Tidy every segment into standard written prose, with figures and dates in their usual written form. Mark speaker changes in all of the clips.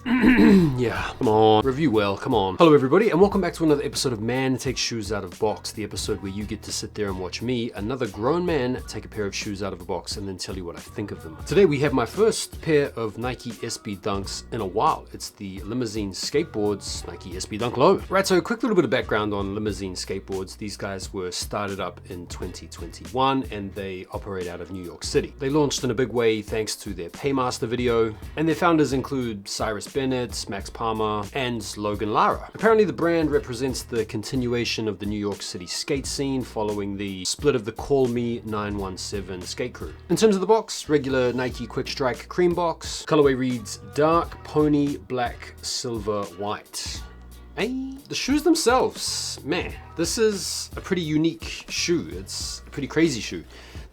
Speaker 1: Yeah, come on. Review well, come on. Hello everybody, and welcome back to another episode of Man Takes Shoes Out of Box, the episode where you get to sit there and watch me, another grown man, take a pair of shoes out of a box and then tell you what I think of them. Today we have my first pair of Nike SB Dunks in a while. It's the Limosine Skateboards Nike SB Dunk Low. Right, so a quick little bit of background on Limosine Skateboards. These guys were started up in 2021 and they operate out of New York City. They launched in a big way thanks to their Paymaster video, and their founders include Cyrus Bennett, Max Palmer, and Logan Lara. Apparently the brand represents the continuation of the New York City skate scene following the split of the Call Me 917 skate crew. In terms of the box, regular Nike Quick Strike cream box. Colorway reads dark pony black silver white. Hey, the shoes themselves, man, this is a pretty unique shoe. It's a pretty crazy shoe.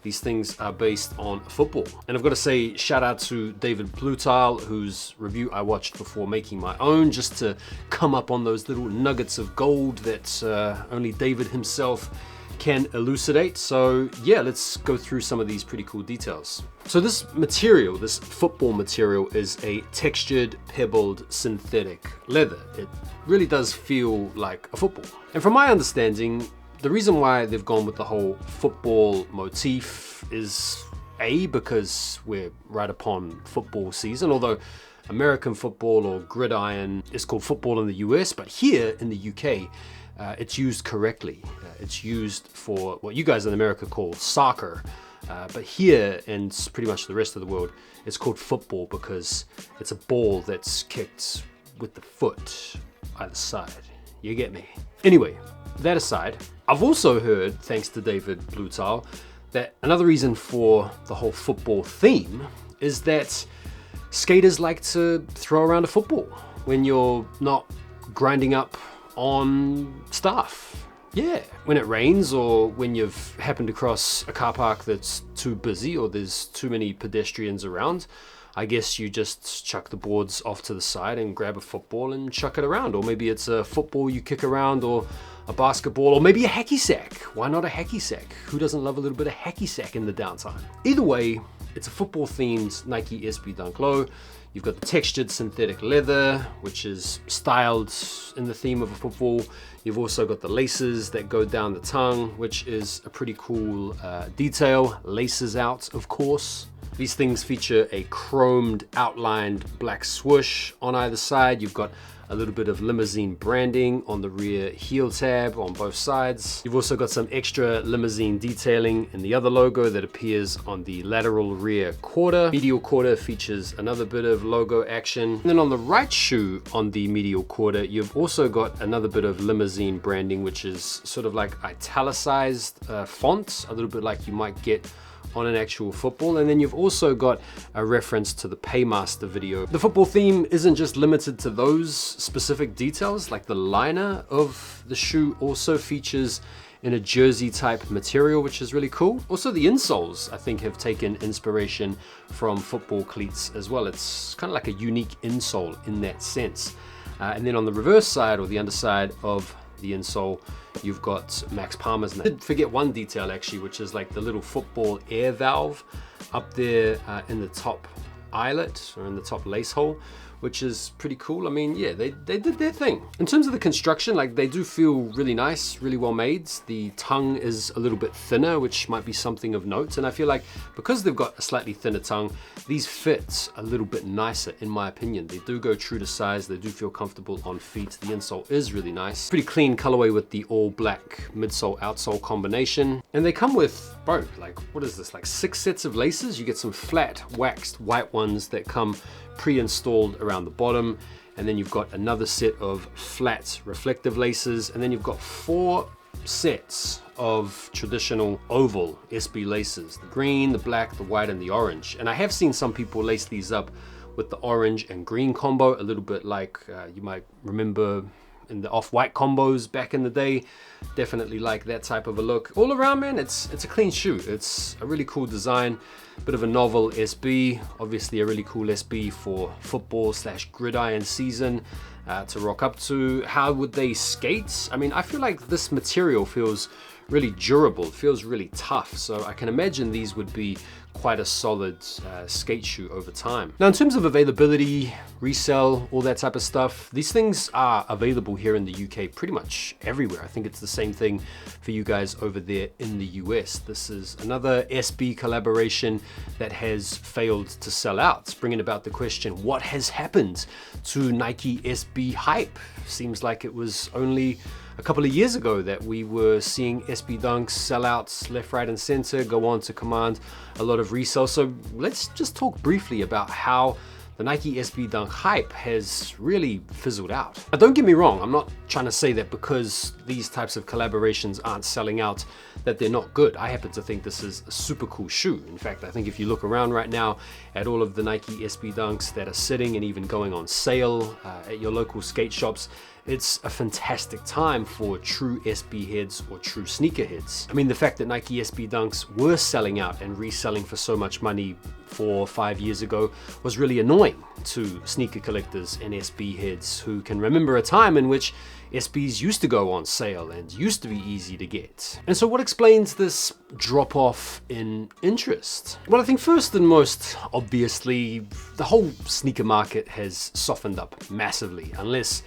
Speaker 1: These things are based on football. And I've got to say, shout out to David Blutile, whose review I watched before making my own, just to come up on those little nuggets of gold that only David himself can elucidate. So yeah, let's go through some of these pretty cool details. So this material, this football material, is a textured, pebbled, synthetic leather. It really does feel like a football. And from my understanding, the reason why they've gone with the whole football motif is because we're right upon football season, although American football or gridiron is called football in the US, but here in the UK, it's used correctly. It's used for what you guys in America call soccer, but here and pretty much the rest of the world, it's called football because it's a ball that's kicked with the foot either side. You get me? Anyway, that aside, I've also heard, thanks to David Blutile, that another reason for the whole football theme is that skaters like to throw around a football when you're not grinding up on stuff. Yeah, when it rains or when you've happened across a car park that's too busy or there's too many pedestrians around, I guess you just chuck the boards off to the side and grab a football and chuck it around. Or maybe it's a football you kick around, or a basketball, or maybe a hacky sack. Why not a hacky sack? Who doesn't love a little bit of hacky sack in the downtime? Either way, it's a football themed Nike SB Dunk Low. You've got the textured synthetic leather, which is styled in the theme of a football. You've also got the laces that go down the tongue, which is a pretty cool detail. Laces out, of course. These things feature a chromed outlined black swoosh on either side. You've got a little bit of Limosine branding on the rear heel tab on both sides. You've also got some extra Limosine detailing in the other logo that appears on the lateral rear quarter. Medial quarter features another bit of logo action. And then on the right shoe on the medial quarter, you've also got another bit of Limosine branding, which is sort of like italicized font, a little bit like you might get on an actual football. And then you've also got a reference to the Paymaster video. The football theme isn't just limited to those specific details, like the liner of the shoe also features in a jersey type material, which is really cool. Also the insoles, I think, have taken inspiration from football cleats as well. It's kind of like a unique insole in that sense. And then on the reverse side, or the underside of the insole, you've got Max Palmer's name. I did forget one detail actually, which is like the little football air valve up there in the top eyelet, or in the top lace hole, which is pretty cool. I mean, yeah, they did their thing. In terms of the construction, like, they do feel really nice, really well made. The tongue is a little bit thinner, which might be something of note. And I feel like because they've got a slightly thinner tongue, these fit a little bit nicer, in my opinion. They do go true to size. They do feel comfortable on feet. The insole is really nice. Pretty clean colorway with the all black midsole outsole combination. And they come with, bro, like, what is this? Like 6 sets of laces. You get some flat waxed white ones that come pre-installed around the bottom, and then you've got another set of flat reflective laces, and then you've got 4 sets of traditional oval SB laces: the green, the black, the white, and the orange. And I have seen some people lace these up with the orange and green combo, a little bit like you might remember in the off-white combos back in the day. Definitely like that type of a look. All around, man, it's a clean shoe. It's a really cool design, bit of a novel SB, obviously a really cool SB for football / gridiron season to rock up to. How would they skate? I mean, I feel like this material feels really durable. It feels really tough. So I can imagine these would be quite a solid skate shoe over time. Now in terms of availability, resell, all that type of stuff, these things are available here in the UK pretty much everywhere. I think it's the same thing for you guys over there in the US. This is another SB collaboration that has failed to sell out, bringing about the question, what has happened to Nike SB hype? Seems like it was only a couple of years ago that we were seeing SB Dunks sell out left, right, and center, go on to command a lot of resale. So let's just talk briefly about how the Nike SB Dunk hype has really fizzled out. Now don't get me wrong, I'm not trying to say that because these types of collaborations aren't selling out that they're not good. I happen to think this is a super cool shoe. In fact, I think if you look around right now at all of the Nike SB Dunks that are sitting and even going on sale at your local skate shops, it's a fantastic time for true SB heads or true sneaker heads. I mean, the fact that Nike SB Dunks were selling out and reselling for so much money 4 or 5 years ago was really annoying to sneaker collectors and SB heads who can remember a time in which SBs used to go on sale and used to be easy to get. And so what explains this drop off in interest? Well, I think first and most obviously, the whole sneaker market has softened up massively, unless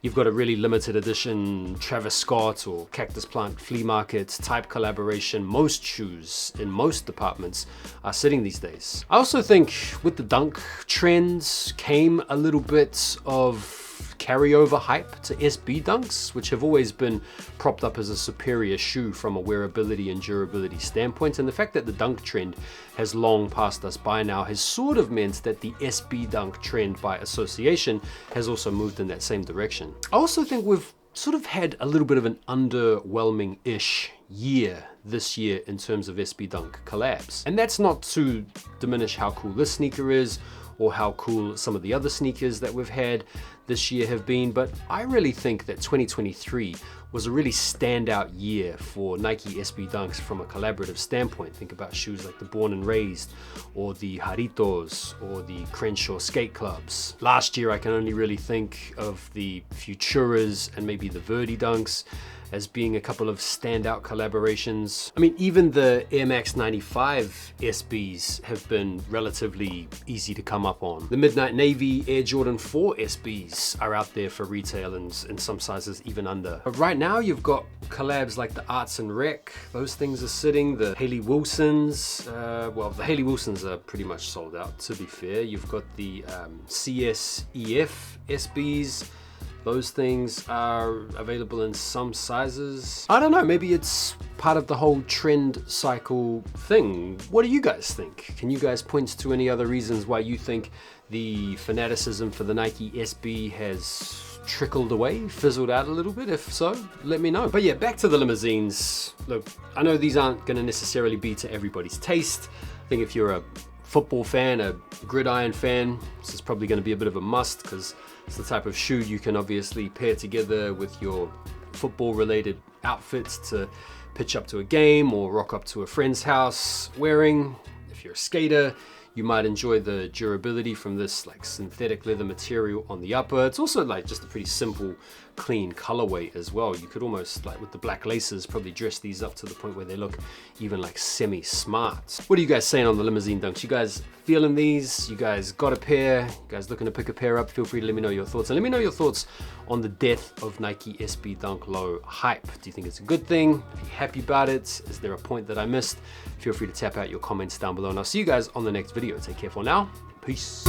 Speaker 1: you've got a really limited edition Travis Scott or Cactus Plant flea market type collaboration. Most shoes in most departments are sitting these days. I also think with the dunk trends came a little bit of carryover hype to SB Dunks, which have always been propped up as a superior shoe from a wearability and durability standpoint. And the fact that the dunk trend has long passed us by now has sort of meant that the SB Dunk trend by association has also moved in that same direction. I also think we've sort of had a little bit of an underwhelming-ish year this year in terms of SB Dunk collabs. And that's not to diminish how cool this sneaker is or how cool some of the other sneakers that we've had this year have been, but I really think that 2023 was a really standout year for Nike SB Dunks from a collaborative standpoint. Think about shoes like the Born and Raised or the Jaritos or the Crenshaw Skate Clubs. Last year I can only really think of the Futuras and maybe the Verdi Dunks as being a couple of standout collaborations. I mean, even the Air Max 95 SBs have been relatively easy to come up on. The Midnight Navy Air Jordan 4 SBs are out there for retail and in some sizes even under. But right now you've got collabs like the Arts and Rec, those things are sitting. The Haley Wilsons, well, the Haley Wilsons are pretty much sold out, to be fair. You've got the CSEF SBs. Those things are available in some sizes. I don't know, maybe it's part of the whole trend cycle thing. What do you guys think? Can you guys point to any other reasons why you think the fanaticism for the Nike SB has trickled away, fizzled out a little bit? If so, let me know. But yeah, back to the limousines. Look, I know these aren't gonna necessarily be to everybody's taste. I think if you're a football fan, a gridiron fan, this is probably gonna be a bit of a must because it's the type of shoe you can obviously pair together with your football related outfits to pitch up to a game or rock up to a friend's house wearing. If you're a skater, you might enjoy the durability from this like synthetic leather material on the upper. It's also like just a pretty simple, clean colorway as well. You could almost, like with the black laces, probably dress these up to the point where they look even like semi-smart. What are you guys saying on the limousine dunks? You guys feeling these? You guys got a pair? You guys looking to pick a pair up? Feel free to let me know your thoughts. And let me know your thoughts on the death of Nike SB Dunk Low hype. Do you think it's a good thing? Are you happy about it? Is there a point that I missed? Feel free to tap out your comments down below, and I'll see you guys on the next video. Take care for now. Peace.